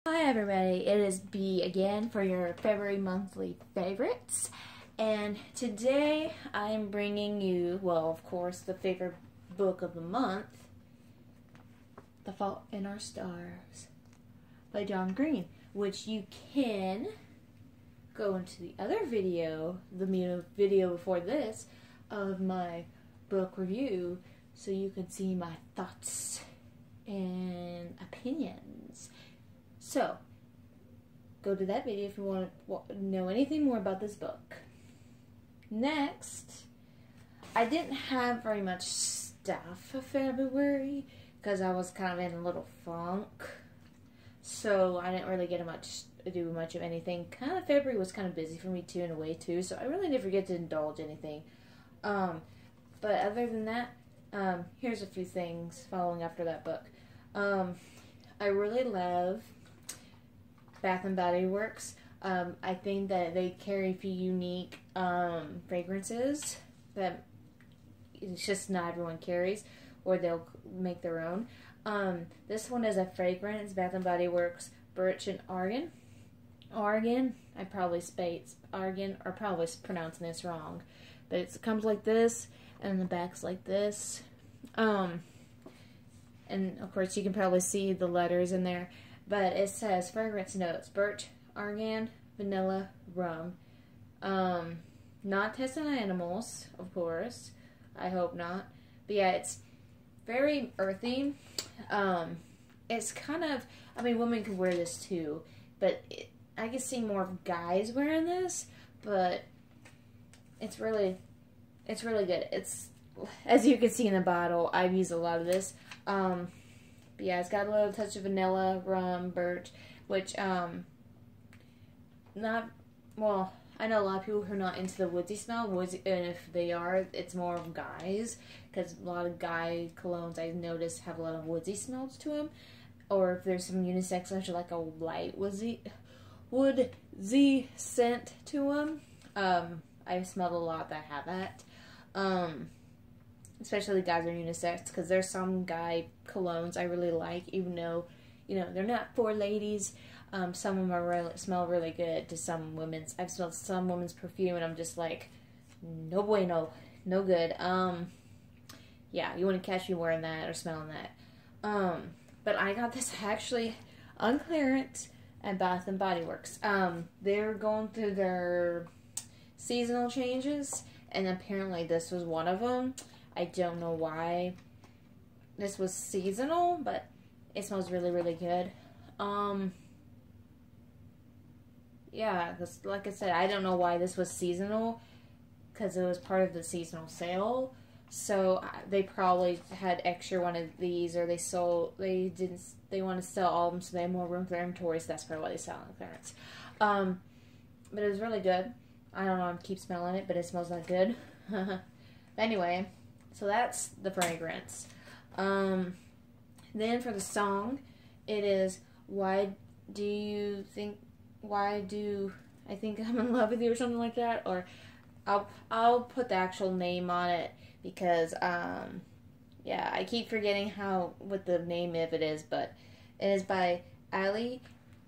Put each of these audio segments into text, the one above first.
Hi everybody, it is B again for your February monthly favorites, and today I am bringing you, well, of course, the favorite book of the month, The Fault in Our Stars by John Green, which you can go into the other video, the video before this, of my book review, so you can see my thoughts and opinions. So, go to that video if you want to know anything more about this book. Next, I didn't have very much stuff for February because I was kind of in a little funk. So, I didn't really get do much of anything. Kind of February was kind of busy for me too in a way too, so I really never get to indulge anything. But other than that, here's a few things following after that book. I really love Bath and Body Works. I think that they carry a few unique fragrances that it's just not everyone carries, or they'll make their own. This one is a fragrance, Bath and Body Works Birch and Argan. Argan, I probably spaced Argan, or probably pronouncing this wrong, but it comes like this, and the back's like this. And of course you can probably see the letters in there. But it says fragrance notes: birch, argan, vanilla, rum. Not tested on animals, of course. I hope not. But yeah, it's very earthy. It's kind of, I mean, women can wear this too, but I can see more of guys wearing this. But it's really good. It's, as you can see in the bottle, I've used a lot of this. But yeah, it's got a little touch of vanilla, rum, birch, which, I know a lot of people who are not into the woodsy smell, and if they are, it's more of guys, because a lot of guy colognes I notice have a lot of woodsy smells to them, or if there's some unisex, actually like a light woodsy scent to them. I've smelled a lot that have that. Especially guys are unisex, because there's some guy colognes I really like, even though, you know, they're not for ladies. Some of them smell really good to some women's. I've smelled some women's perfume, and I'm just like, no bueno, no good. Yeah, you wouldn't catch me wearing that or smelling that. But I got this actually on clearance at Bath and Body Works. They're going through their seasonal changes, and apparently this was one of them. I don't know why this was seasonal, but it smells really, really good. Yeah, because like I said, I don't know why this was seasonal, because it was part of the seasonal sale. So they probably had extra one of these, or they want to sell all of them, so they have more room for their inventory, so that's probably why they sell on clearance. But it was really good. I don't know, I keep smelling it, but it smells that good. Anyway, so that's the fragrance. Then for the song, it is Why Do I Think I'm in Love with You, or something like that, or I'll put the actual name on it, because yeah, I keep forgetting what the name of it is, but it is by Ailee,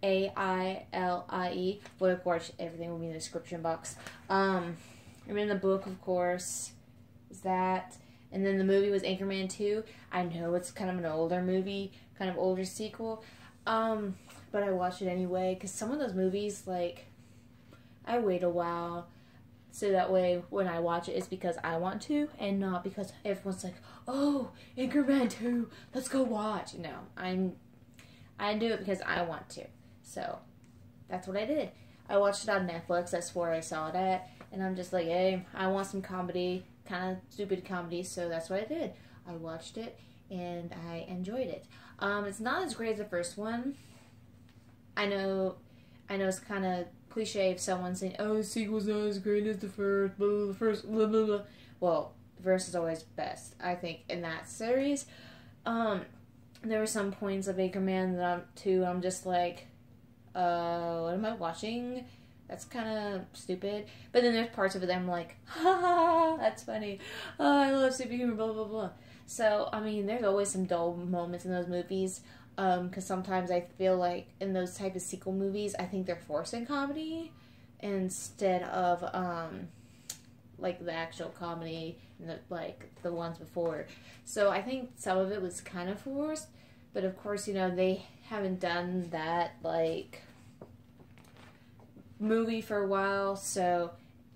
Ailie, but of course everything will be in the description box. I'm in the book, of course, is that. And then the movie was Anchorman 2. I know it's kind of an older movie, kind of older sequel. But I watched it anyway, because some of those movies, like, I wait a while, so that way when I watch it, it's because I want to, and not because everyone's like, oh, Anchorman 2, let's go watch. No, I do it because I want to. So, that's what I did. I watched it on Netflix, that's where I saw it at, and I'm just like, hey, I want some comedy, kind of stupid comedy, so that's what I did. I watched it, and I enjoyed it. It's not as great as the first one. I know it's kind of cliche if someone's saying, oh, the sequel's not as great as the first, the first, blah, blah, blah. Well, the first is always best, I think, in that series. There were some points of Anchorman that I'm just like, what am I watching? That's kind of stupid. But then there's parts of it that I'm like, ha ha ha, that's funny. Oh, I love superhumor, blah, blah, blah. So, I mean, there's always some dull moments in those movies. Because sometimes I feel like in those type of sequel movies, I think they're forcing comedy instead of like the actual comedy and like the ones before. So I think some of it was kind of forced, but of course, you know, they haven't done that like movie for a while, so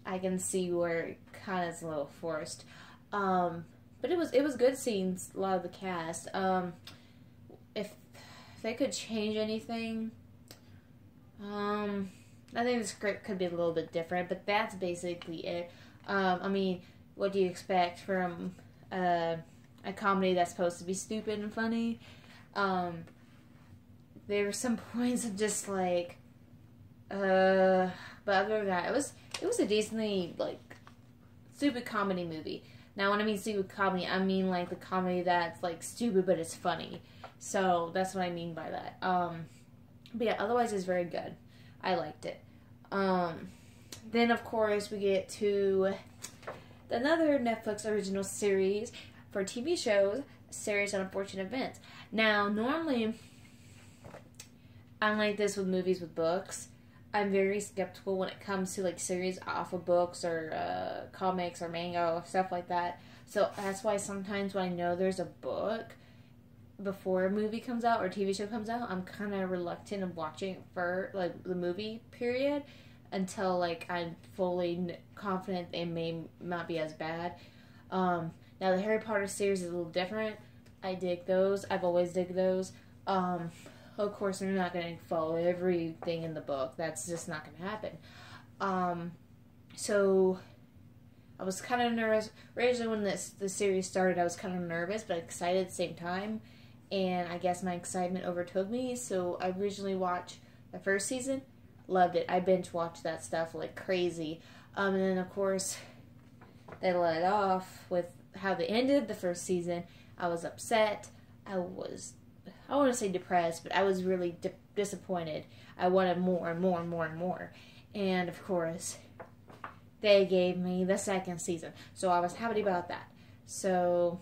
I can see where it kind of is a little forced. But it was good seeing a lot of the cast. If they could change anything, I think the script could be a little bit different, but that's basically it. I mean, what do you expect from a comedy that's supposed to be stupid and funny? There were some points of just like, but other than that, it was a decently like stupid comedy movie. Now, when I mean stupid comedy, I mean like the comedy that's like stupid but it's funny. So that's what I mean by that. But yeah, otherwise it's very good. I liked it. Then of course we get to another Netflix original series for TV shows, Series on Unfortunate Events. Now, normally, I'm like this with movies with books. I'm very skeptical when it comes to like series off of books or comics or manga or stuff like that. So that's why sometimes when I know there's a book before a movie comes out or a TV show comes out, I'm kind of reluctant of watching it for like the movie period until like I'm fully confident it may not be as bad. Now the Harry Potter series is a little different. I dig those. I've always digged those. Of course, they're not going to follow everything in the book. That's just not going to happen. So I was kind of nervous. Originally, when the series started, I was kind of nervous, but excited at the same time. And I guess my excitement overtook me. So I originally watched the first season. Loved it. I binge watched that stuff like crazy. And then, of course, they let off with how they ended the first season. I was upset. I want to say depressed, but I was really disappointed. I wanted more and more and more and more. And, of course, they gave me the second season. So I was happy about that. So,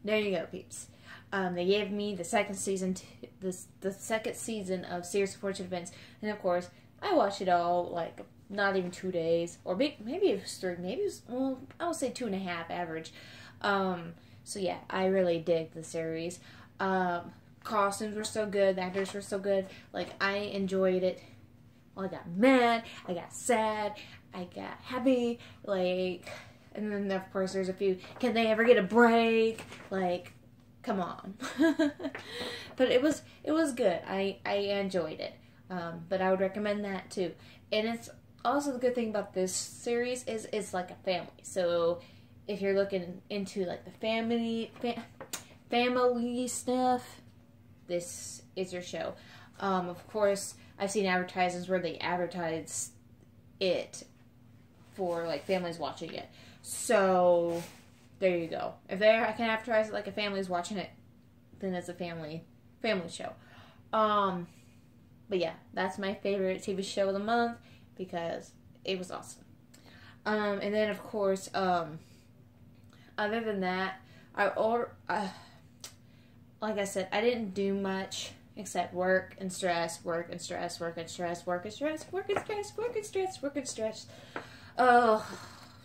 there you go, peeps. They gave me the second season, the second season of Series of Unfortunate Events. And, of course, I watched it all, like, not even 2 days. Or maybe it was 3. Maybe it was, well, I would say 2.5 average. So, yeah, I really dig the series. Costumes were so good, the actors were so good, like, I enjoyed it. Well, I got mad, I got sad, I got happy, like, and then, of course, there's a few, can they ever get a break? Like, come on. But it was good, I enjoyed it, but I would recommend that, too. And it's also the good thing about this series is it's like a family, so if you're looking into, like, the family stuff, this is your show. Of course, I've seen advertisements where they advertise it for like families watching it. So there you go. If I can advertise it like a family's watching it, then it's a family show. But yeah, that's my favorite TV show of the month because it was awesome. And then of course, other than that, like I said, I didn't do much except work and stress, work and stress, work and stress, work and stress, work and stress, work and stress, work and stress. Oh,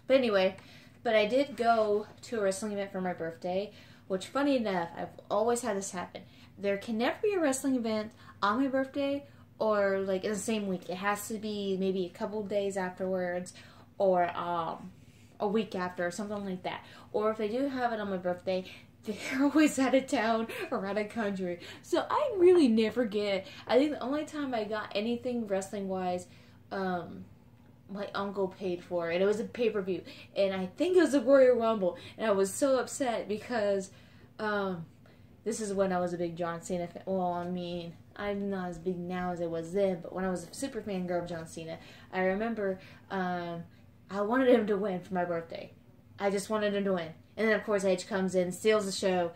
but anyway, but I did go to a wrestling event for my birthday, which, funny enough, I've always had this happen. There can never be a wrestling event on my birthday or like in the same week. It has to be maybe a couple days afterwards or a week after or something like that. Or if they do have it on my birthday, they're always out of town or out of country. So I really never get, I think the only time I got anything wrestling-wise, my uncle paid for it. It was a pay-per-view. And I think it was a Royal Rumble. And I was so upset because this is when I was a big John Cena fan. Well, I mean, I'm not as big now as I was then. But when I was a super fan girl of John Cena, I remember I wanted him to win for my birthday. I just wanted him to win. And then, of course, Edge comes in, steals the show,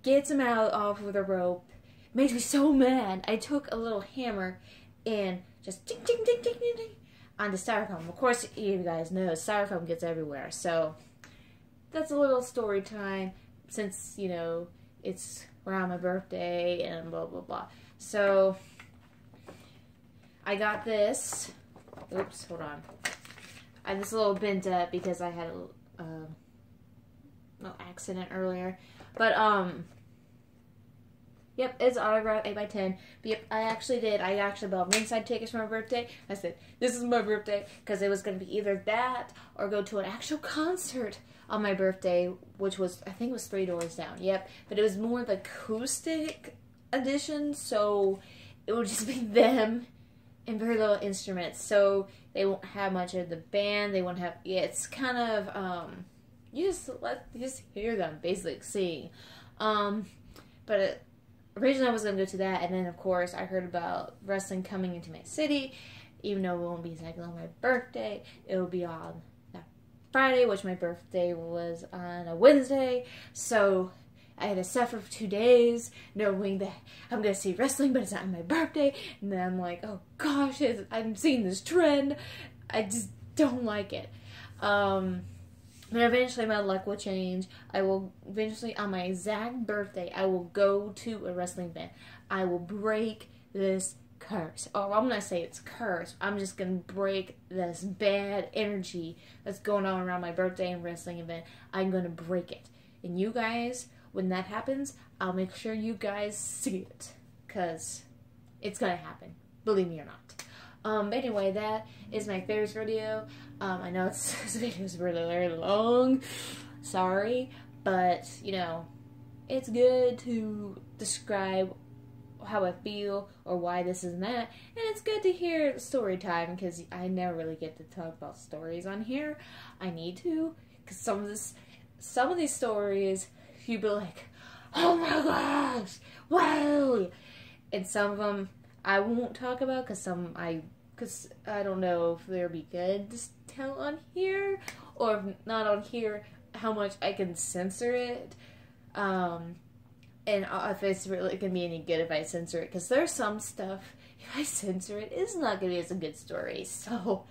gets him out off with a rope. Makes me so mad. I took a little hammer and just ding, ding, ding, ding, ding, ding on the styrofoam. Of course, you guys know styrofoam gets everywhere. So that's a little story time since, you know, it's around my birthday and blah, blah, blah. So, I got this. Oops, hold on. I had this little bent up because I had a little accident earlier. But, yep, it's autographed 8x10. But yep, I actually bought ringside tickets for my birthday. I said, this is my birthday, because it was going to be either that or go to an actual concert on my birthday, which was, I think it was 3 doors down. Yep, but it was more the acoustic edition, so it would just be them and very little instruments. So they won't have much of the band. They won't have, yeah, it's kind of, you just hear them basically sing. But originally I was going to go to that, and then of course I heard about wrestling coming into my city, even though it won't be exactly on my birthday. It will be on that Friday, which my birthday was on a Wednesday, so I had to suffer for 2 days knowing that I'm going to see wrestling, but it's not on my birthday, and then I'm like, oh gosh, I'm seeing this trend. I just don't like it. But eventually my luck will change. I will eventually, on my exact birthday, I will go to a wrestling event. I will break this curse. Or I'm not saying it's curse. I'm just going to break this bad energy that's going on around my birthday and wrestling event. I'm going to break it. And you guys, when that happens, I'll make sure you guys see it. Because it's going to happen. Believe me or not. Anyway, that is my favorite video. I know this video is really, really long. Sorry. But, you know, it's good to describe how I feel or why this and that. And it's good to hear story time because I never really get to talk about stories on here. I need to. Because some of these stories, you'd be like, oh my gosh, wow. And some of them I won't talk about because because I don't know if they'll be good to tell on here, or if not on here, how much I can censor it, and if it's really going to be any good if I censor it, because there's some stuff, if I censor it, it's not going to be as a good story, so,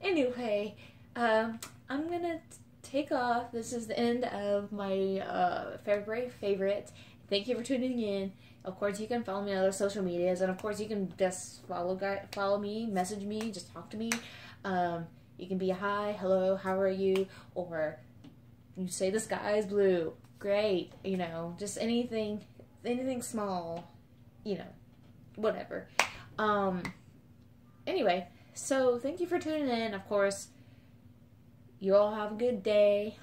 anyway, I'm going to take off. This is the end of my February favorite. Thank you for tuning in. Of course, you can follow me on other social medias, and of course, you can just follow me, message me, just talk to me. You can be a hi, hello, how are you, or you say the sky is blue, great, you know, just anything small, you know, whatever. Anyway, so thank you for tuning in. Of course, you all have a good day.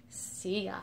See ya.